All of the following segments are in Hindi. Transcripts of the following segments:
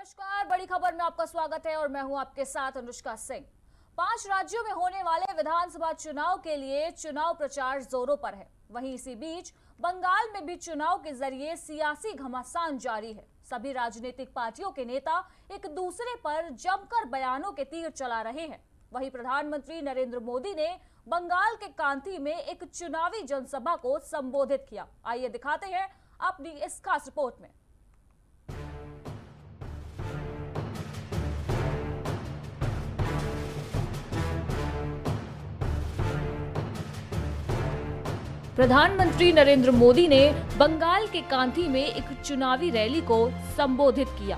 नमस्कार, बड़ी खबर में आपका स्वागत है और मैं हूं आपके साथ अनुष्का सिंह। 5 राज्यों में होने वाले विधानसभा चुनाव के लिए चुनाव प्रचार जोरों पर है। वहीं इसी बीच बंगाल में भी चुनाव के जरिए सियासी घमासान जारी है। सभी राजनीतिक पार्टियों के नेता एक दूसरे पर जमकर बयानों के तीर चला रहे हैं। वहीं प्रधानमंत्री नरेंद्र मोदी ने बंगाल के कांथी में एक चुनावी जनसभा को संबोधित किया। आइए दिखाते हैं अपनी इस खास रिपोर्ट में। प्रधानमंत्री नरेंद्र मोदी ने बंगाल के कांथी में एक चुनावी रैली को संबोधित किया।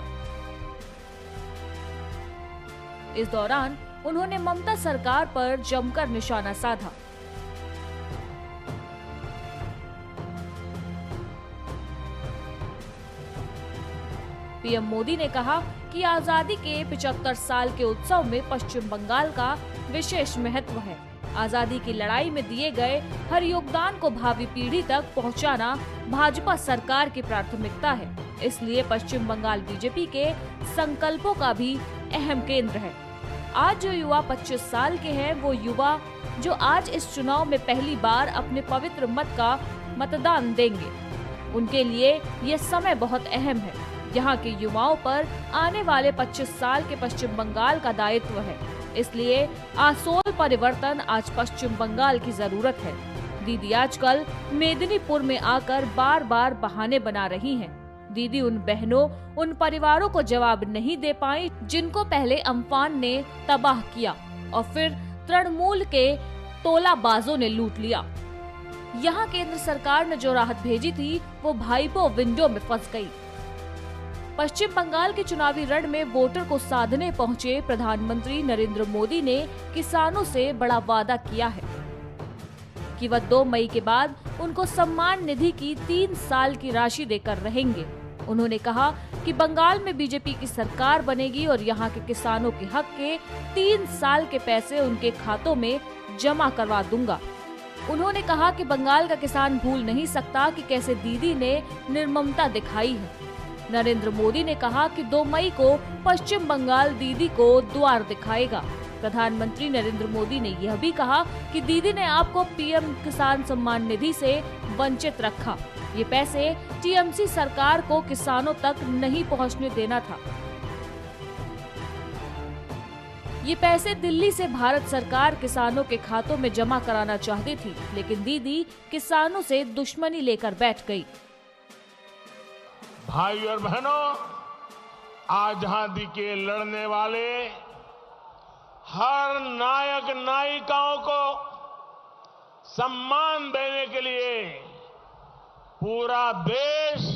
इस दौरान उन्होंने ममता सरकार पर जमकर निशाना साधा। पीएम मोदी ने कहा कि आजादी के 75 साल के उत्सव में पश्चिम बंगाल का विशेष महत्व है। आजादी की लड़ाई में दिए गए हर योगदान को भावी पीढ़ी तक पहुंचाना भाजपा सरकार की प्राथमिकता है। इसलिए पश्चिम बंगाल बीजेपी के संकल्पों का भी अहम केंद्र है। आज जो युवा 25 साल के हैं, वो युवा जो आज इस चुनाव में पहली बार अपने पवित्र मत का मतदान देंगे, उनके लिए ये समय बहुत अहम है। यहाँ के युवाओं पर आने वाले 25 साल के पश्चिम बंगाल का दायित्व है। इसलिए आसोल परिवर्तन आज पश्चिम बंगाल की जरूरत है। दीदी आजकल मेदिनीपुर में आकर बार बार बहाने बना रही हैं। दीदी उन बहनों, उन परिवारों को जवाब नहीं दे पाई जिनको पहले अम्फान ने तबाह किया और फिर तृणमूल के तोलाबाजों ने लूट लिया। यहाँ केंद्र सरकार ने जो राहत भेजी थी, वो भाईपो विंडो में फंस गई। पश्चिम बंगाल के चुनावी रण में वोटर को साधने पहुंचे प्रधानमंत्री नरेंद्र मोदी ने किसानों से बड़ा वादा किया है कि वह 2 मई के बाद उनको सम्मान निधि की 3 साल की राशि देकर रहेंगे। उन्होंने कहा कि बंगाल में बीजेपी की सरकार बनेगी और यहाँ के किसानों के हक के 3 साल के पैसे उनके खातों में जमा करवा दूंगा। उन्होंने कहा कि बंगाल का किसान भूल नहीं सकता कि कैसे दीदी ने निर्ममता दिखाई है। नरेंद्र मोदी ने कहा कि 2 मई को पश्चिम बंगाल दीदी को द्वार दिखाएगा। प्रधानमंत्री नरेंद्र मोदी ने यह भी कहा कि दीदी ने आपको पीएम किसान सम्मान निधि से वंचित रखा। ये पैसे टीएमसी सरकार को किसानों तक नहीं पहुंचने देना था। ये पैसे दिल्ली से भारत सरकार किसानों के खातों में जमा कराना चाहती थी, लेकिन दीदी किसानों से दुश्मनी लेकर बैठ गई। भाई और बहनों, आजादी के लड़ने वाले हर नायक नायिकाओं को सम्मान देने के लिए पूरा देश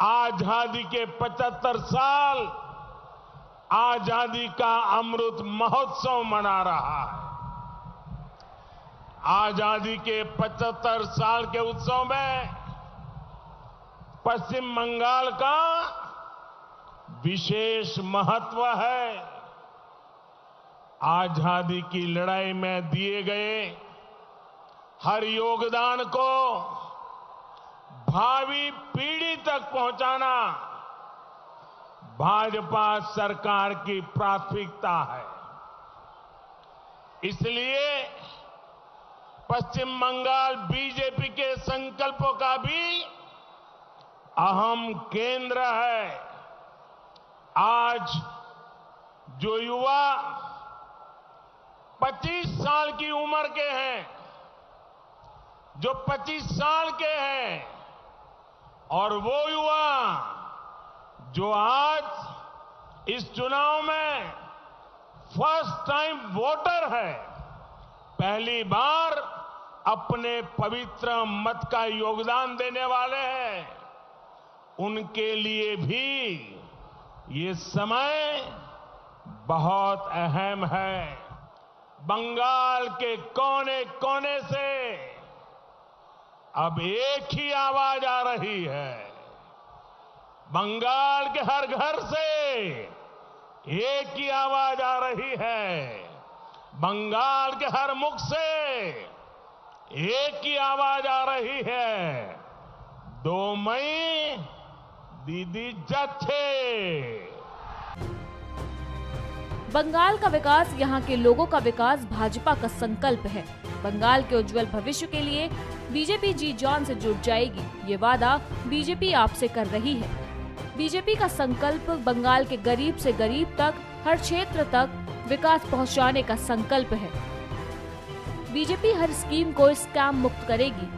आजादी के 75 साल आजादी का अमृत महोत्सव मना रहा है। आजादी के 75 साल के उत्सव में पश्चिम बंगाल का विशेष महत्व है। आजादी की लड़ाई में दिए गए हर योगदान को भावी पीढ़ी तक पहुंचाना भाजपा सरकार की प्राथमिकता है। इसलिए पश्चिम बंगाल बीजेपी के संकल्पों का भी अहम केंद्र है। आज जो युवा 25 साल की उम्र के हैं, जो 25 साल के हैं, और वो युवा जो आज इस चुनाव में फर्स्ट टाइम वोटर है, पहली बार अपने पवित्र मत का योगदान देने वाले हैं, उनके लिए भी ये समय बहुत अहम है। बंगाल के कोने कोने से अब एक ही आवाज आ रही है। बंगाल के हर घर से एक ही आवाज आ रही है। बंगाल के हर मुख से एक ही आवाज आ रही है। 2 मई दीदी जथे। बंगाल का विकास यहाँ के लोगों का विकास भाजपा का संकल्प है। बंगाल के उज्जवल भविष्य के लिए बीजेपी जी जान से जुट जाएगी, ये वादा बीजेपी आपसे कर रही है। बीजेपी का संकल्प बंगाल के गरीब से गरीब तक, हर क्षेत्र तक विकास पहुंचाने का संकल्प है। बीजेपी हर स्कीम को स्कैम मुक्त करेगी,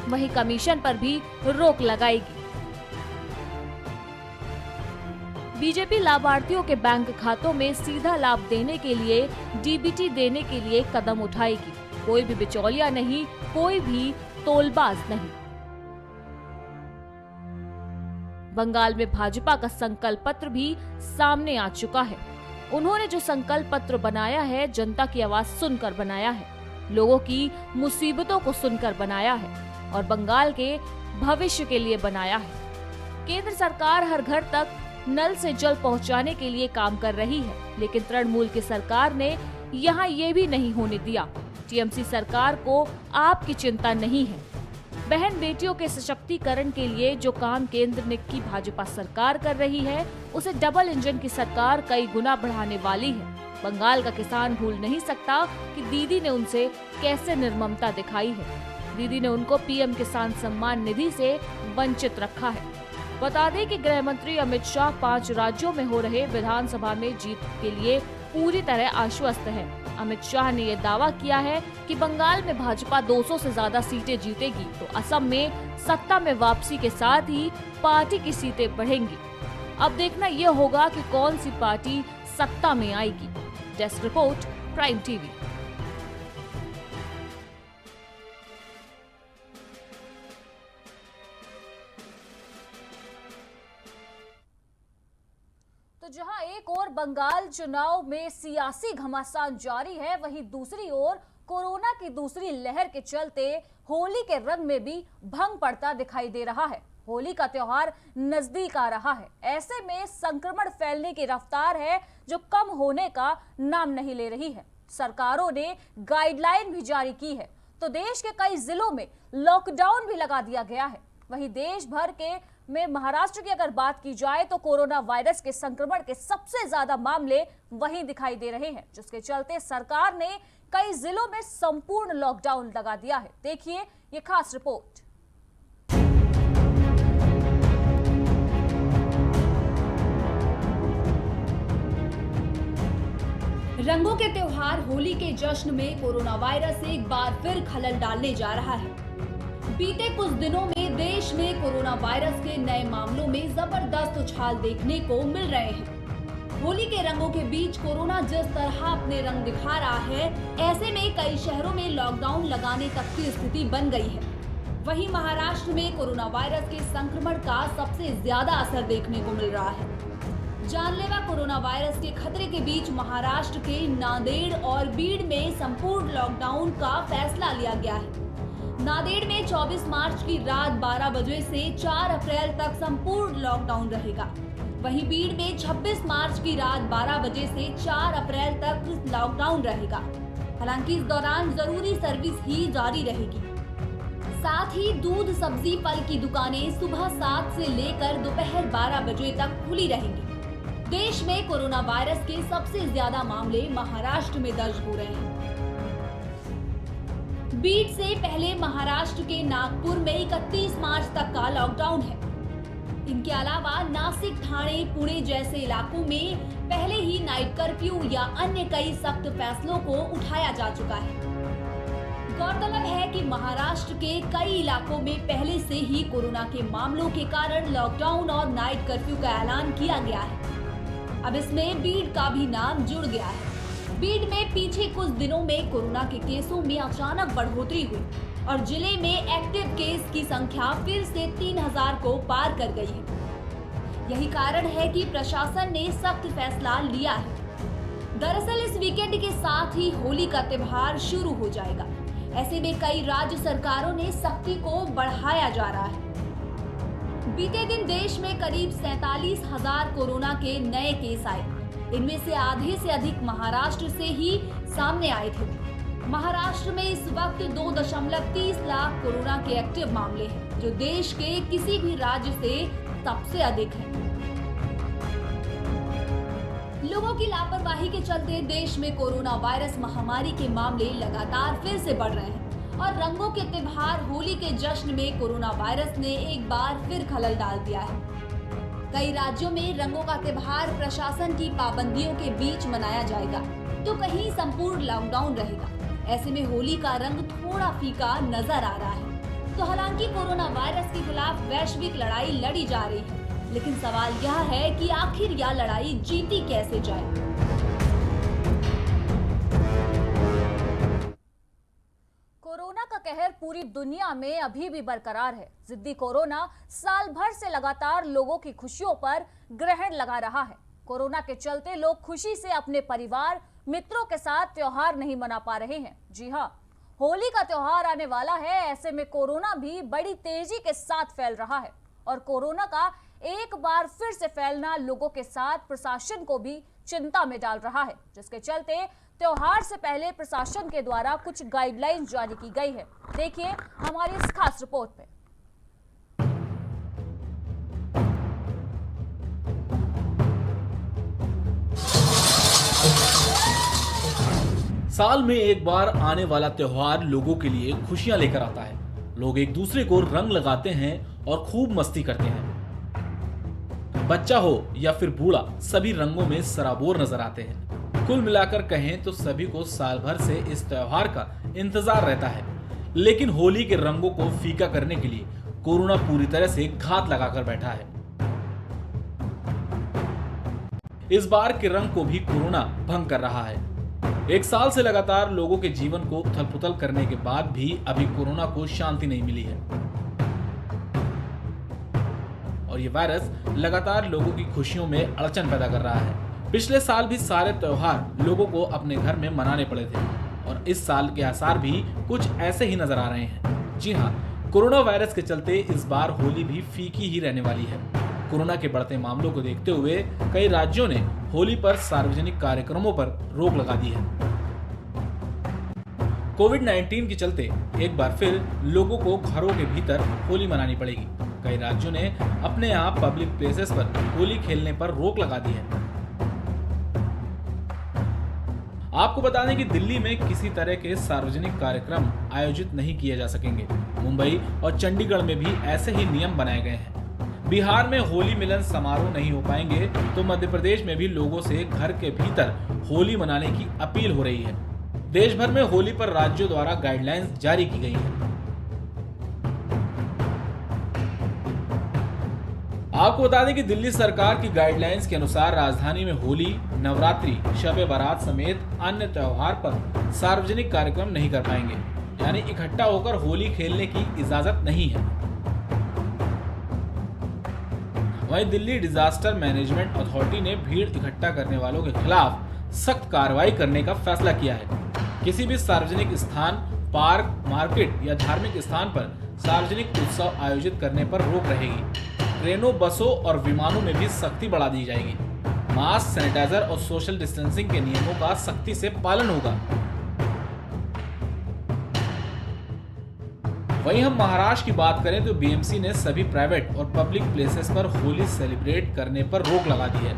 वहीं कमीशन पर भी रोक लगाएगी। बीजेपी लाभार्थियों के बैंक खातों में सीधा लाभ देने के लिए डीबीटी देने के लिए कदम उठाएगी। कोई भी बिचौलिया नहीं, कोई भी तोलबाज नहीं। बंगाल में भाजपा का संकल्प पत्र भी सामने आ चुका है। उन्होंने जो संकल्प पत्र बनाया है, जनता की आवाज सुनकर बनाया है, लोगों की मुसीबतों को सुनकर बनाया है और बंगाल के भविष्य के लिए बनाया है। केंद्र सरकार हर घर तक नल से जल पहुंचाने के लिए काम कर रही है, लेकिन तृणमूल की सरकार ने यहाँ ये भी नहीं होने दिया। टीएमसी सरकार को आपकी चिंता नहीं है। बहन बेटियों के सशक्तिकरण के लिए जो काम केंद्र ने की भाजपा सरकार कर रही है, उसे डबल इंजन की सरकार कई गुना बढ़ाने वाली है। बंगाल का किसान भूल नहीं सकता कि दीदी ने उनसे कैसे निर्ममता दिखाई है। दीदी ने उनको पीएम किसान सम्मान निधि से वंचित रखा है। बता दें कि गृह मंत्री अमित शाह 5 राज्यों में हो रहे विधानसभा में जीत के लिए पूरी तरह आश्वस्त है। अमित शाह ने यह दावा किया है कि बंगाल में भाजपा 200 से ज्यादा सीटें जीतेगी तो असम में सत्ता में वापसी के साथ ही पार्टी की सीटें बढ़ेंगी। अब देखना यह होगा कि कौन सी पार्टी सत्ता में आएगी। Desk report, prime TV. तो जहां एक ओर बंगाल चुनाव में सियासी घमासान जारी है, वहीं दूसरी ओर कोरोना की दूसरी लहर के चलते होली के रंग में भी भंग पड़ता दिखाई दे रहा है। होली का त्योहार नजदीक आ रहा है। ऐसे में संक्रमण फैलने की रफ्तार है जो कम होने का नाम नहीं ले रही है। सरकारों ने गाइडलाइन भी जारी की है तो देश के कई जिलों में लॉकडाउन भी लगा दिया गया है। वहीं देश भर के में महाराष्ट्र की अगर बात की जाए तो कोरोना वायरस के संक्रमण के सबसे ज्यादा मामले वहीं दिखाई दे रहे हैं, जिसके चलते सरकार ने कई जिलों में संपूर्ण लॉकडाउन लगा दिया है। देखिए ये खास रिपोर्ट। रंगों के त्योहार होली के जश्न में कोरोना वायरस एक बार फिर खलल डालने जा रहा है। बीते कुछ दिनों में देश में कोरोना वायरस के नए मामलों में जबरदस्त उछाल देखने को मिल रहे हैं। होली के रंगों के बीच कोरोना जिस तरह अपने रंग दिखा रहा है, ऐसे में कई शहरों में लॉकडाउन लगाने तक की स्थिति बन गई है। वहीं महाराष्ट्र में कोरोना वायरस के संक्रमण का सबसे ज्यादा असर देखने को मिल रहा है। जानलेवा कोरोना वायरस के खतरे के बीच महाराष्ट्र के नांदेड़ और बीड़ में संपूर्ण लॉकडाउन का फैसला लिया गया है। नांदेड़ में 24 मार्च की रात 12 बजे से 4 अप्रैल तक संपूर्ण लॉकडाउन रहेगा। वहीं बीड़ में 26 मार्च की रात 12 बजे से 4 अप्रैल तक लॉकडाउन रहेगा। हालांकि इस दौरान जरूरी सर्विस ही जारी रहेगी। साथ ही दूध, सब्जी, फल की दुकानें सुबह 7 से लेकर दोपहर 12 बजे तक खुली रहेंगी। देश में कोरोना वायरस के सबसे ज्यादा मामले महाराष्ट्र में दर्ज हो रहे हैं। बीड़ से पहले महाराष्ट्र के नागपुर में 31 मार्च तक का लॉकडाउन है। इनके अलावा नासिक, ठाणे, पुणे जैसे इलाकों में पहले ही नाइट कर्फ्यू या अन्य कई सख्त फैसलों को उठाया जा चुका है। गौरतलब है कि महाराष्ट्र के कई इलाकों में पहले से ही कोरोना के मामलों के कारण लॉकडाउन और नाइट कर्फ्यू का ऐलान किया गया है। अब इसमें बीड़ का भी नाम जुड़ गया है। बीड़ में पीछे कुछ दिनों में कोरोना के केसों में अचानक बढ़ोतरी हुई और जिले में एक्टिव केस की संख्या फिर से 3000 को पार कर गई है। यही कारण है कि प्रशासन ने सख्त फैसला लिया है। दरअसल इस वीकेंड के साथ ही होली का त्योहार शुरू हो जाएगा। ऐसे में कई राज्य सरकारों ने सख्ती को बढ़ाया जा रहा है। बीते दिन देश में करीब 47,000 कोरोना के नए केस आए। इनमें से आधे से अधिक महाराष्ट्र से ही सामने आए थे। महाराष्ट्र में इस वक्त 2.30 लाख कोरोना के एक्टिव मामले हैं, जो देश के किसी भी राज्य से सबसे अधिक है। लोगों की लापरवाही के चलते देश में कोरोना वायरस महामारी के मामले लगातार फिर से बढ़ रहे हैं और रंगों के त्योहार होली के जश्न में कोरोना वायरस ने एक बार फिर खलल डाल दिया है। कई राज्यों में रंगों का त्योहार प्रशासन की पाबंदियों के बीच मनाया जाएगा तो कहीं संपूर्ण लॉकडाउन रहेगा। ऐसे में होली का रंग थोड़ा फीका नजर आ रहा है। तो हालांकि कोरोना वायरस के खिलाफ वैश्विक लड़ाई लड़ी जा रही है, लेकिन सवाल यह है कि आखिर यह लड़ाई जीती कैसे जाए। कोरोना का कहर पूरी दुनिया में अभी भी बरकरार है। जिद्दी कोरोना साल भर से लगातार लोगों की खुशियों पर ग्रहण लगा रहा है। कोरोना के चलते लोग खुशी से अपने परिवार मित्रों के साथ त्योहार नहीं मना पा रहे हैं। जी हाँ, होली का त्योहार आने वाला है। ऐसे में कोरोना भी बड़ी तेजी के साथ फैल रहा है और कोरोना का एक बार फिर से फैलना लोगों के साथ प्रशासन को भी चिंता में डाल रहा है, जिसके चलते त्योहार से पहले प्रशासन के द्वारा कुछ गाइडलाइंस जारी की गई है। देखिए हमारी इस खास रिपोर्ट में। साल में एक बार आने वाला त्योहार लोगों के लिए खुशियां लेकर आता है। लोग एक दूसरे को रंग लगाते हैं और खूब मस्ती करते हैं। बच्चा हो या फिर बूढ़ा, सभी रंगों में सराबोर नजर आते हैं। कुल मिलाकर कहें तो सभी को साल भर से इस त्योहार का इंतजार रहता है। लेकिन होली के रंगों को फीका करने के लिए कोरोना पूरी तरह से घात लगाकर बैठा है। इस बार के रंग को भी कोरोना भंग कर रहा है। एक साल से लगातार लोगों के जीवन को उथल पुथल करने के बाद भी अभी कोरोना को शांति नहीं मिली है और ये वायरस लगातार लोगों की खुशियों में अड़चन पैदा कर रहा है। पिछले साल भी सारे त्योहार लोगों को अपने घर में मनाने पड़े थे और इस साल के आसार भी कुछ ऐसे ही नजर आ रहे हैं। जी हाँ, कोरोना वायरस के चलते इस बार होली भी फीकी ही रहने वाली है। कोरोना के बढ़ते मामलों को देखते हुए कई राज्यों ने होली पर सार्वजनिक कार्यक्रमों पर रोक लगा दी है। कोविड-19 के चलते एक बार फिर लोगों को घरों के भीतर होली मनानी पड़ेगी। कई राज्यों ने अपने आप पब्लिक प्लेसेस पर होली खेलने पर रोक लगा दी है। आपको बता दें कि दिल्ली में किसी तरह के सार्वजनिक कार्यक्रम आयोजित नहीं किए जा सकेंगे। मुंबई और चंडीगढ़ में भी ऐसे ही नियम बनाए गए हैं। बिहार में होली मिलन समारोह नहीं हो पाएंगे तो मध्य प्रदेश में भी लोगों से घर के भीतर होली मनाने की अपील हो रही है। देश भर में होली पर राज्यों द्वारा गाइडलाइंस जारी की गई हैं। आपको बता दें कि दिल्ली सरकार की गाइडलाइंस के अनुसार राजधानी में होली, नवरात्रि, शब बारात समेत अन्य त्योहार पर सार्वजनिक कार्यक्रम नहीं कर पाएंगे, यानी इकट्ठा होकर होली खेलने की इजाजत नहीं है। वहीं दिल्ली डिजास्टर मैनेजमेंट अथॉरिटी ने भीड़ इकट्ठा करने वालों के खिलाफ सख्त कार्रवाई करने का फैसला किया है। किसी भी सार्वजनिक स्थान, पार्क, मार्केट या धार्मिक स्थान पर सार्वजनिक उत्सव आयोजित करने पर रोक रहेगी। ट्रेनों, बसों और विमानों में भी सख्ती बढ़ा दी जाएगी। मास्क, सैनिटाइजर और सोशल डिस्टेंसिंग के नियमों का सख्ती से पालन होगा। वहीं हम महाराष्ट्र की बात करें तो बीएमसी ने सभी प्राइवेट और पब्लिक प्लेसेस पर होली सेलिब्रेट करने पर रोक लगा दी है।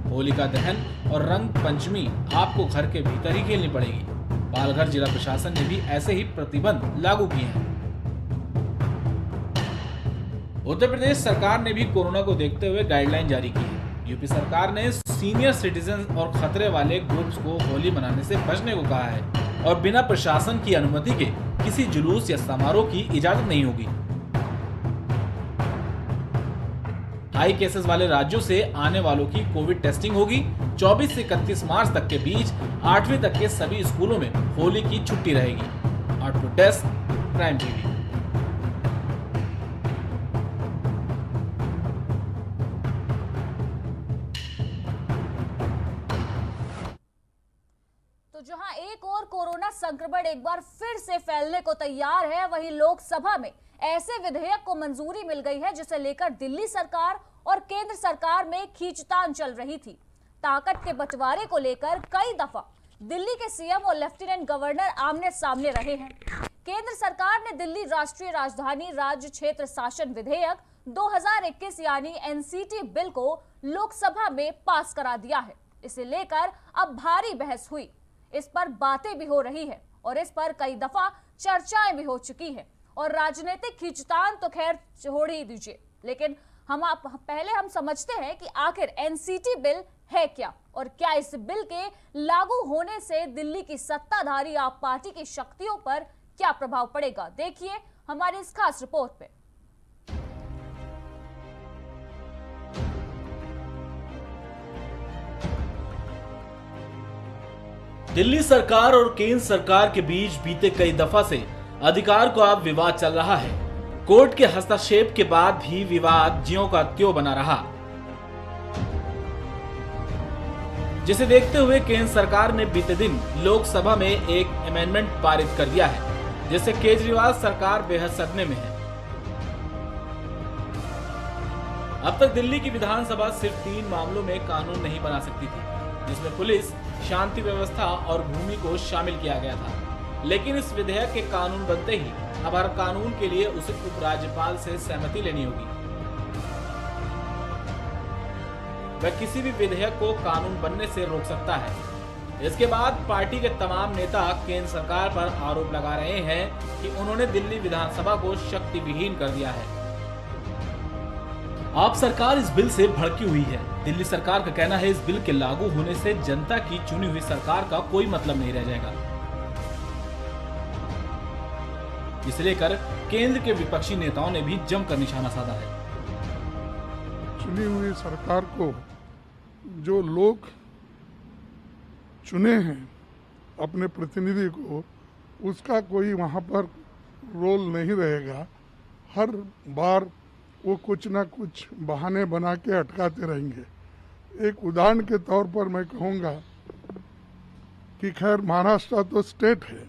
होलिका दहन और रंग पंचमी आपको घर के भीतर ही खेलनी पड़ेगी। पालघर जिला प्रशासन ने भी ऐसे ही प्रतिबंध लागू किए हैं। उत्तर प्रदेश सरकार ने भी कोरोना को देखते हुए गाइडलाइन जारी की है। यूपी सरकार ने सीनियर सिटीजन और खतरे वाले ग्रुप्स को होली मनाने से बचने को कहा है और बिना प्रशासन की अनुमति के किसी जुलूस या समारोह की इजाजत नहीं होगी। हाई केसेस वाले राज्यों से आने वालों की कोविड टेस्टिंग होगी। 24 से 31 मार्च तक के बीच 8वीं तक के सभी स्कूलों में होली की छुट्टी रहेगी। Output desk, prime TV. जहां एक और कोरोना संक्रमण एक बार फिर से फैलने को तैयार है, वहीं लोकसभा में ऐसे विधेयक को मंजूरी मिल गई है जिसे लेकर दिल्ली सरकार और केंद्र सरकार में खींचतान चल रही थी। ताकत के बंटवारे को लेकर कई दफा दिल्ली के सीएम और लेफ्टिनेंट गवर्नर आमने सामने रहे हैं। केंद्र सरकार ने दिल्ली राष्ट्रीय राजधानी राज्य क्षेत्र शासन विधेयक 2021 यानी एनसीटी बिल को लोकसभा में पास करा दिया है। इसे लेकर अब भारी बहस हुई, इस पर बातें भी हो रही है और इस पर कई दफा चर्चाएं भी हो चुकी है और राजनीतिक खींचतान तो खैर छोड़ ही दीजिए, लेकिन पहले हम समझते हैं कि आखिर एनसीटी बिल है क्या और क्या इस बिल के लागू होने से दिल्ली की सत्ताधारी आप पार्टी की शक्तियों पर क्या प्रभाव पड़ेगा। देखिए हमारी इस खास रिपोर्ट पे। दिल्ली सरकार और केंद्र सरकार के बीच बीते कई दफा से अधिकार को अब विवाद चल रहा है। कोर्ट के हस्तक्षेप के बाद भी विवाद ज्यों का त्यों बना रहा, जिसे देखते हुए केंद्र सरकार ने बीते दिन लोकसभा में एक अमेंडमेंट पारित कर दिया है, जिससे केजरीवाल सरकार बेहद सदमे में है। अब तक दिल्ली की विधानसभा सिर्फ 3 मामलों में कानून नहीं बना सकती थी, जिसमें पुलिस, शांति व्यवस्था और भूमि को शामिल किया गया था। लेकिन इस विधेयक के कानून बनते ही अब हर कानून के लिए उसे उपराज्यपाल से सहमति लेनी होगी। वह किसी भी विधेयक को कानून बनने से रोक सकता है। इसके बाद पार्टी के तमाम नेता केंद्र सरकार पर आरोप लगा रहे हैं कि उन्होंने दिल्ली विधानसभा को शक्ति विहीन कर दिया है। आप सरकार इस बिल से भड़की हुई है। दिल्ली सरकार का कहना है इस बिल के लागू होने से जनता की चुनी हुई सरकार का कोई मतलब नहीं रह जाएगा। इसे लेकर केंद्र के विपक्षी नेताओं ने भी जमकर निशाना साधा है। चुनी हुई सरकार को जो लोग चुने हैं अपने प्रतिनिधि को, उसका कोई वहाँ पर रोल नहीं रहेगा। हर बार वो कुछ ना कुछ बहाने बना के अटकाते रहेंगे। एक उदाहरण के तौर पर मैं कहूँगा कि खैर महाराष्ट्र तो स्टेट है,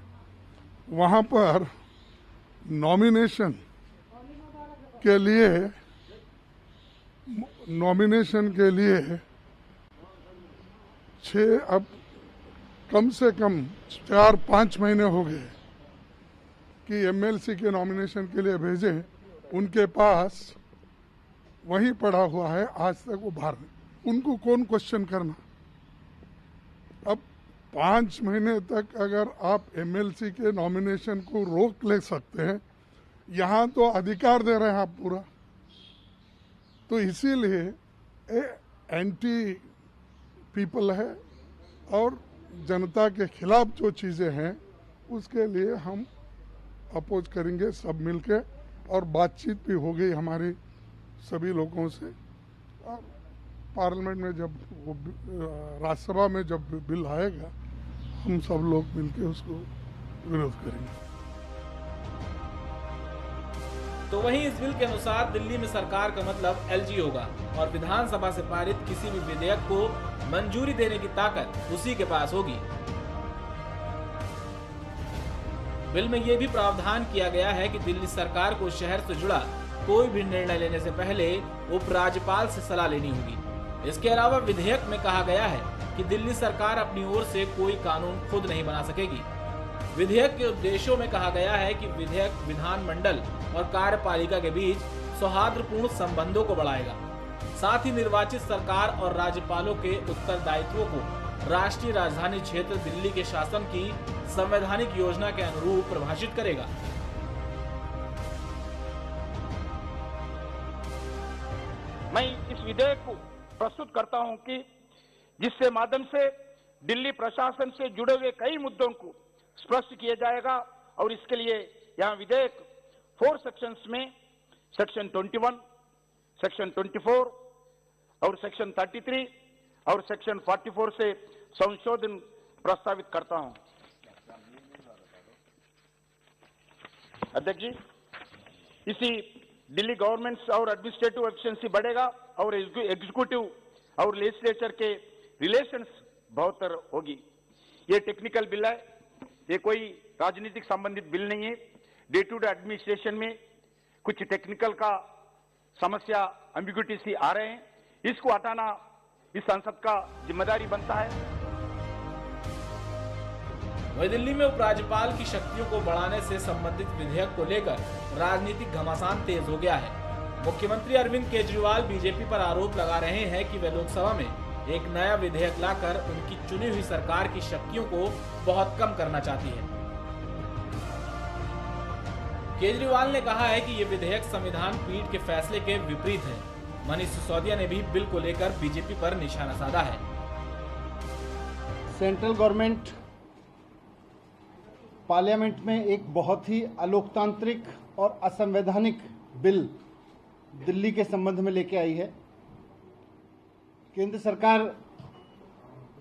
वहाँ पर नॉमिनेशन के लिए 6 अब कम से कम 4-5 महीने हो गए कि एमएलसी के नॉमिनेशन के लिए भेजे, उनके पास वही पड़ा हुआ है, आज तक वो बाहर नहीं। उनको कौन क्वेश्चन करना। अब 5 महीने तक अगर आप एमएलसी के नॉमिनेशन को रोक ले सकते हैं, यहाँ तो अधिकार दे रहे हैं आप पूरा। तो इसीलिए एंटी पीपल है और जनता के खिलाफ जो चीज़ें हैं उसके लिए हम अपोज करेंगे सब मिलके। और बातचीत भी हो गई हमारी सभी लोगों से, और पार्लियामेंट में जब वो राज्यसभा में जब बिल आएगा हम सब लोग मिलके उसको विरोध करेंगे। तो वहीं इस बिल के अनुसार दिल्ली में सरकार का मतलब एलजी होगा और विधानसभा से पारित किसी भी विधेयक को मंजूरी देने की ताकत उसी के पास होगी। बिल में यह भी प्रावधान किया गया है कि दिल्ली सरकार को शहर से जुड़ा कोई भी निर्णय लेने से पहले उपराज्यपाल से सलाह लेनी होगी। इसके अलावा विधेयक में कहा गया है कि दिल्ली सरकार अपनी ओर से कोई कानून खुद नहीं बना सकेगी। विधेयक के उद्देश्यों में कहा गया है कि विधेयक विधानमंडल और कार्यपालिका के बीच सौहार्दपूर्ण संबंधों को बढ़ाएगा, साथ ही निर्वाचित सरकार और राज्यपालों के उत्तरदायित्वों को राष्ट्रीय राजधानी क्षेत्र दिल्ली के शासन की संवैधानिक योजना के अनुरूप परिभाषित करेगा। मैं इस विधेयक को प्रस्तुत करता हूं कि जिससे माध्यम से दिल्ली प्रशासन से जुड़े हुए कई मुद्दों को स्पष्ट किया जाएगा और इसके लिए यहां विधेयक 4 सेक्शंस में सेक्शन 21, सेक्शन 24 और सेक्शन 33 और सेक्शन 44 से संशोधन प्रस्तावित करता हूं। अध्यक्ष जी, इसी दिल्ली गवर्नमेंट और एडमिनिस्ट्रेटिव एफिशिएंसी बढ़ेगा और एग्जीक्यूटिव और लेजिस्लेचर के रिलेशंस बेहतर होगी। ये टेक्निकल बिल है, ये कोई राजनीतिक संबंधित बिल नहीं है। डे टू डे एडमिनिस्ट्रेशन में कुछ टेक्निकल का समस्या एम्बिग्यूटी आ रहे हैं, इसको हटाना इस संसद का जिम्मेदारी बनता है। वही दिल्ली में उपराज्यपाल की शक्तियों को बढ़ाने से संबंधित विधेयक को लेकर राजनीतिक घमासान तेज हो गया है। मुख्यमंत्री अरविंद केजरीवाल बीजेपी पर आरोप लगा रहे हैं कि वे लोकसभा में एक नया विधेयक लाकर उनकी चुनी हुई सरकार की शक्तियों को बहुत कम करना चाहती है। केजरीवाल ने कहा है कि ये विधेयक संविधान पीठ के फैसले के विपरीत है। मनीष सिसोदिया ने भी बिल को लेकर बीजेपी पर निशाना साधा है। सेंट्रल गवर्नमेंट पार्लियामेंट में एक बहुत ही अलोकतांत्रिक और असंवैधानिक बिल दिल्ली के संबंध में लेके आई है। केंद्र सरकार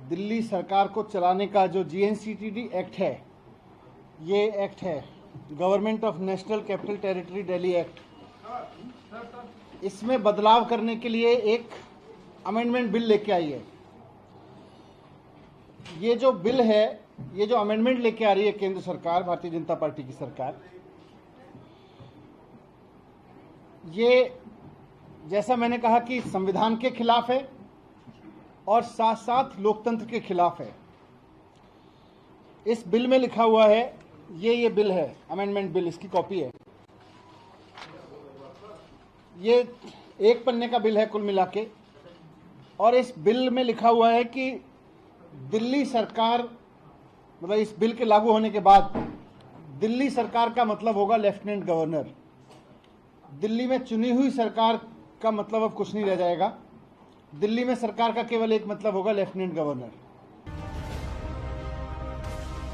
दिल्ली सरकार को चलाने का जो GNCTD एक्ट है, ये एक्ट है government of national capital territory Delhi act. इसमें बदलाव करने के लिए एक अमेंडमेंट बिल लेके आई है। ये जो बिल है, ये जो अमेंडमेंट लेके आ रही है केंद्र सरकार, भारतीय जनता पार्टी की सरकार, ये जैसा मैंने कहा कि संविधान के खिलाफ है और साथ साथ लोकतंत्र के खिलाफ है। इस बिल में लिखा हुआ है, ये बिल है, अमेंडमेंट बिल, इसकी कॉपी है। ये एक पन्ने का बिल है कुल मिला के, और इस बिल में लिखा हुआ है कि दिल्ली सरकार, मतलब इस बिल के लागू होने के बाद दिल्ली सरकार का मतलब होगा लेफ्टिनेंट गवर्नर। दिल्ली में चुनी हुई सरकार का मतलब अब कुछ नहीं रह जाएगा। दिल्ली में सरकार का केवल एक मतलब होगा, लेफ्टिनेंट गवर्नर।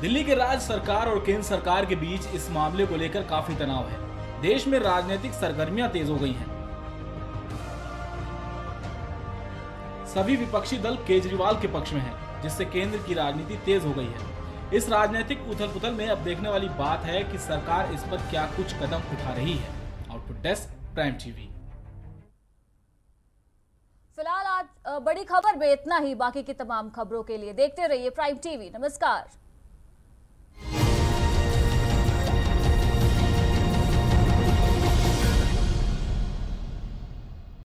दिल्ली के राज्य सरकार और केंद्र सरकार के बीच इस मामले को लेकर काफी तनाव है। देश में राजनीतिक सरगर्मियां तेज हो गई हैं। सभी विपक्षी दल केजरीवाल के पक्ष में हैं, जिससे केंद्र की राजनीति तेज हो गई है। इस राजनीतिक उथल-पुथल में अब देखने वाली बात है कि सरकार इस पर क्या कुछ कदम उठा रही है। Output desk, prime TV. फिलहाल आज बड़ी खबर में इतना ही। बाकी की तमाम खबरों के लिए देखते रहिए प्राइम टीवी। नमस्कार।